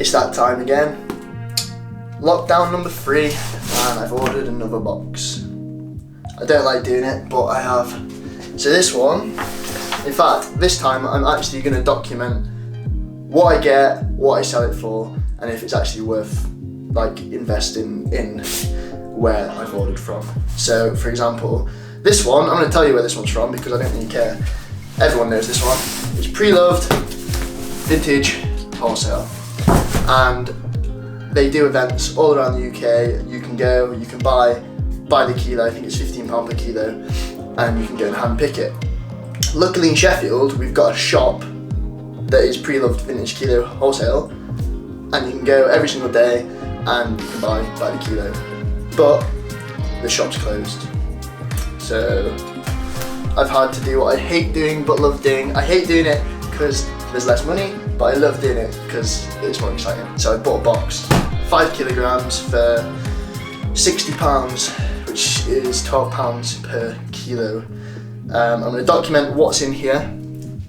It's that time again. Lockdown number 3, and I've ordered another box. I don't like doing it, but I have. So this one, in fact, this time I'm actually going to document what I get, what I sell it for, and if it's actually worth like investing in where I've ordered from. So for example, this one, I'm going to tell you where this one's from because I don't really care. Everyone knows this one. It's Preloved Vintage Wholesale, and they do events all around the UK. You can go, you can buy the kilo, I think it's £15 per kilo, and you can go and hand pick it. Luckily in Sheffield, we've got a shop that is Preloved Vintage Kilo Wholesale, and you can go every single day and you can buy the kilo. But the shop's closed. So I've had to do what I hate doing but love doing. I hate doing it because there's less money, but I love doing it because it's more exciting. So I bought a box, 5 kilograms for £60, which is £12 per kilo. I'm going to document what's in here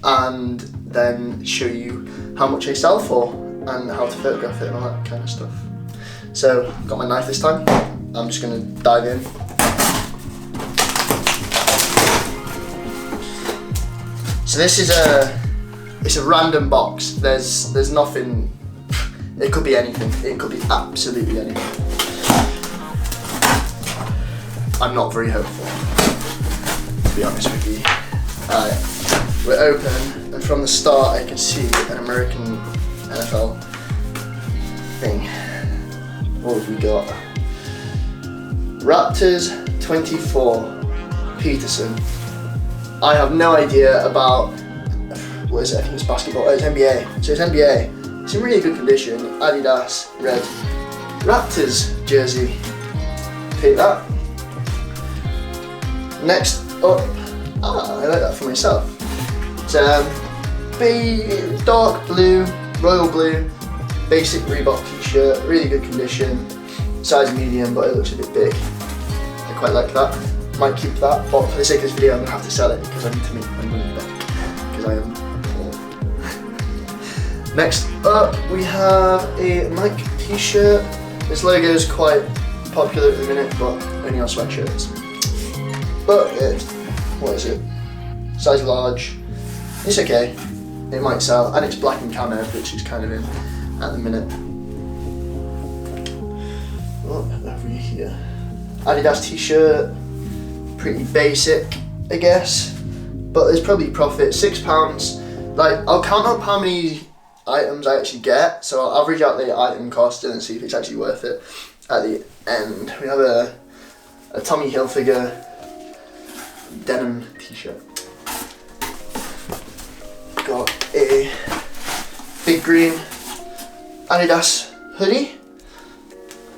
and then show you how much I sell for and how to photograph it and all that kind of stuff. So, got my knife this time. I'm just going to dive in. So this is it's a random box. There's nothing. It could be anything. It could be absolutely anything. I'm not very hopeful, to be honest with you. We're open, and from the start I can see an American NFL thing. What have we got? Raptors 24 Peterson. I have no idea about, what is it? I think it's basketball. Oh, it's NBA. So it's NBA. It's in really good condition. Adidas red Raptors jersey. Take that. Next up, I like that for myself. It's dark blue, royal blue, basic Reebok t-shirt, really good condition, size medium, but it looks a bit big. I quite like that. Might keep that, but for the sake of this video, I'm gonna have to sell it because I need to make my money back because I am poor. Next up, we have a Nike t-shirt. This logo is quite popular at the minute, but only on sweatshirts. But what is it? Size large. It's okay. It might sell, and it's black and camo, which is kind of in at the minute. Oh, over here. Adidas t-shirt. Pretty basic, I guess. But there's probably profit. £6. Like, I'll count up how many items I actually get, so I'll average out the item cost and see if it's actually worth it at the end. We have a Tommy Hilfiger denim t-shirt. Got a big green Adidas hoodie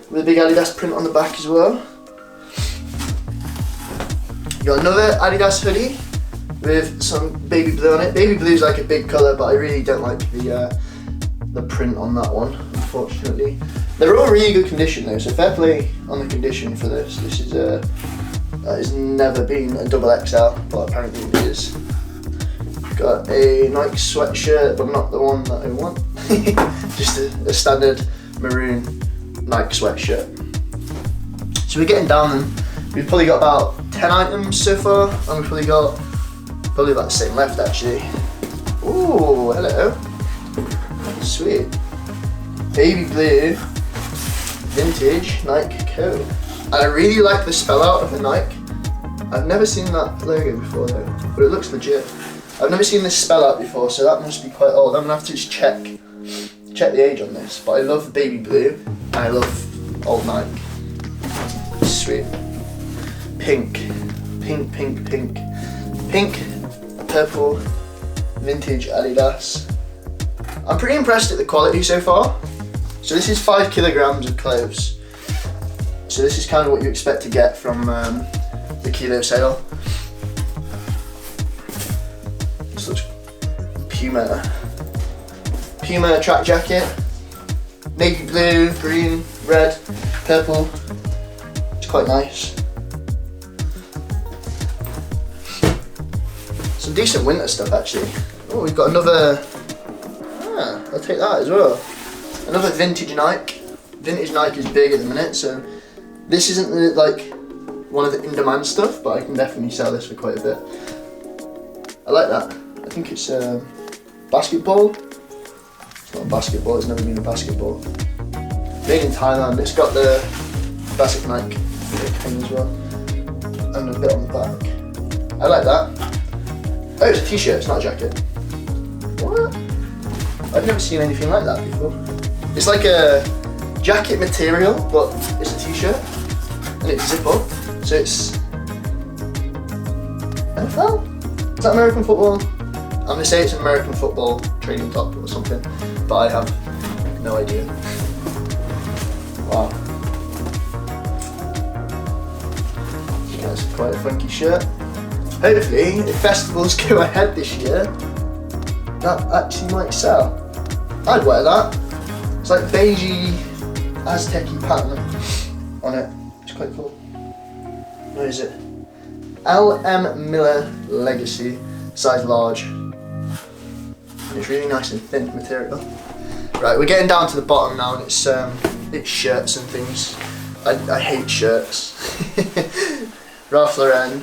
with a big Adidas print on the back as well. Got another Adidas hoodie with some baby blue on it. Baby blue is like a big colour, but I really don't like the print on that one, unfortunately. They're all really good condition though, so fair play on the condition for this. This is it's never been a double XL, but apparently it is. Got a Nike sweatshirt, but not the one that I want. Just a standard maroon Nike sweatshirt. So we're getting down then. We've probably got about 10 items so far, and we've probably got about the same left actually. Ooh, hello. Sweet. Baby blue vintage Nike coat. And I really like the spell out of the Nike. I've never seen that logo before though, but it looks legit. I've never seen this spell out before, so that must be quite old. I'm gonna have to just check the age on this, but I love the baby blue and I love old Nike. Sweet. Pink, purple, vintage Adidas. I'm pretty impressed at the quality so far. So this is 5 kilograms of clothes. So this is kind of what you expect to get from the kilo sale. This looks Puma track jacket, navy blue, green, red, purple. It's quite nice. Some decent winter stuff actually. Oh, we've got another. I'll take that as well. Another vintage Nike. Vintage Nike is big at the minute, so this isn't like one of the in-demand stuff, but I can definitely sell this for quite a bit. I like that. I think it's basketball. It's not a basketball, it's never been a basketball. Made in Thailand, it's got the classic Nike thing as well. And a bit on the back. I like that. Oh, it's a t-shirt, it's not a jacket. What? I've never seen anything like that before. It's like a jacket material, but it's a t-shirt. And it's zip up, so it's NFL? Is that American football? I'm gonna say it's an American football training top or something, but I have no idea. Wow. That's quite a funky shirt. Hopefully, if festivals go ahead this year, that actually might sell. I'd wear that. It's like beigey, Aztec-y pattern on it. It's quite cool. Where is it? L.M. Miller Legacy, size large. It's really nice and thin material. Right, we're getting down to the bottom now, and it's shirts and things. I hate shirts. Ralph Lauren.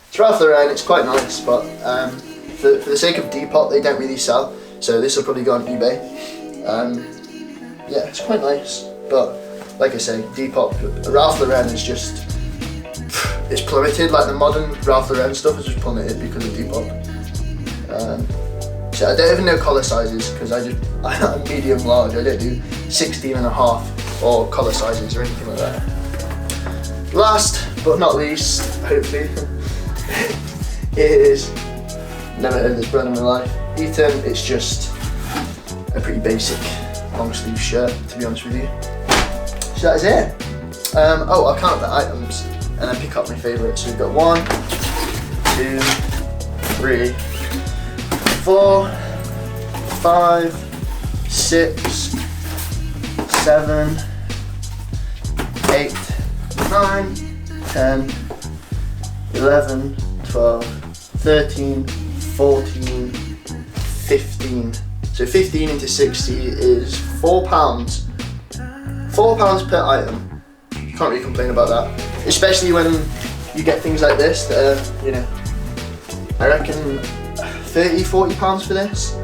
It's Ralph Lauren, it's quite nice, but for the sake of Depop, they don't really sell, so this will probably go on eBay. Yeah, it's quite nice, but like I say, Depop, Ralph Lauren is just, it's plummeted, like the modern Ralph Lauren stuff is just plummeted because of Depop. So I don't even know collar sizes, because I'm medium large, I don't do 16.5 or collar sizes or anything like that. Last but not least, hopefully, is, never heard this brand in my life, Eton. It's just a pretty basic long sleeve shirt, to be honest with you. So that is it. I'll count the items and then pick up my favourites. So we've got 1, 2, 3, 4, 5, 6, 7, 8, 9, 10, 11, 12, 13, 14, 15. So 15 into 60 is £4. £4 per item. Can't really complain about that. Especially when you get things like this that are, you know, I reckon £30–40 for this,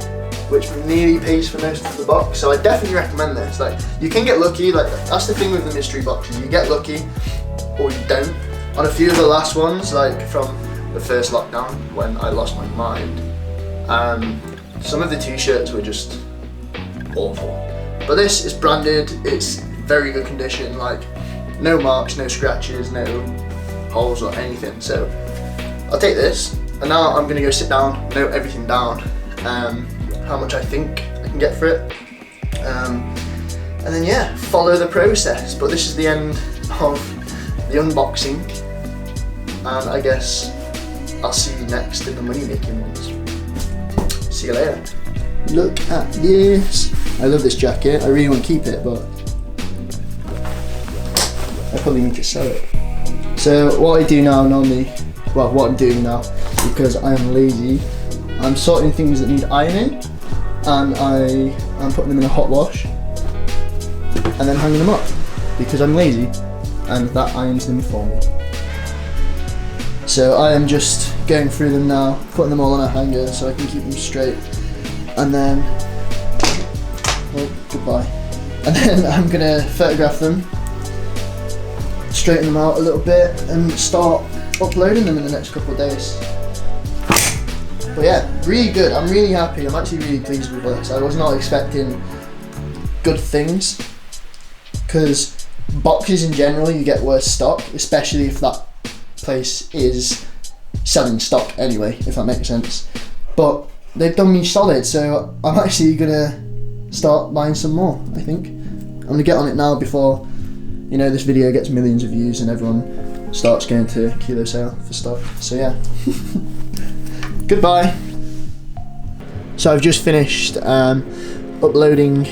which nearly pays for most of the box. So I definitely recommend this. Like, you can get lucky, like that's the thing with the mystery boxes. You get lucky or you don't. On a few of the last ones, like from the first lockdown when I lost my mind, some of the t-shirts were just awful. But this is branded, it's very good condition, like no marks, no scratches, no holes or anything. So I'll take this, and now I'm gonna go sit down, note everything down, how much I think I can get for it, and then yeah, follow the process. But this is the end of the unboxing, and I guess I'll see you next in the money making ones. See you later. Look at this. I love this jacket. I really want to keep it, but I probably need to sell it. So what I do now normally, well, what I'm doing now, because I am lazy, I'm sorting things that need ironing, and I'm putting them in a hot wash and then hanging them up because I'm lazy, and that irons them for me. So I am just going through them now, putting them all on a hanger so I can keep them straight, and then, oh, goodbye. And then I'm gonna photograph them, straighten them out a little bit, and start uploading them in the next couple of days. But yeah, really good. I'm really happy. I'm actually really pleased with this. I was not expecting good things, because boxes in general, you get worse stock, especially if that place is selling stock anyway, if that makes sense. But they've done me solid, so I'm actually gonna start buying some more, I think. I'm gonna get on it now before, you know, this video gets millions of views and everyone starts going to Kilo Sale for stock. So yeah. Goodbye. So I've just finished uploading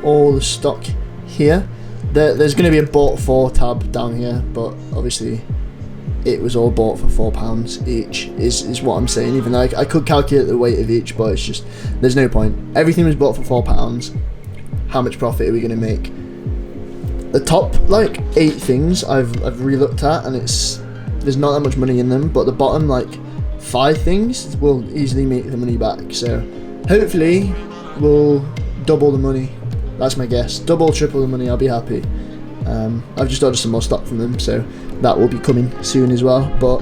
all the stock here. There's going to be a bought for tab down here, but obviously it was all bought for £4 each is what I'm saying. Even though I could calculate the weight of each, but it's just, there's no point. Everything was bought for £4. how much profit are we going to make. The top like 8 things I've re-looked at, and there's not that much money in them, but the bottom like 5 things will easily make the money back. So hopefully we'll double the money. That's my guess. Double, triple the money, I'll be happy. I've just ordered some more stock from them, so that will be coming soon as well. But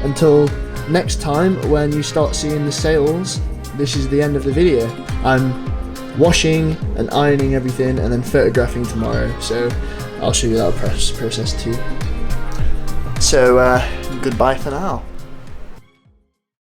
until next time, when you start seeing the sales, this is the end of the video. I'm washing and ironing everything and then photographing tomorrow, so I'll show you that process too. So goodbye for now.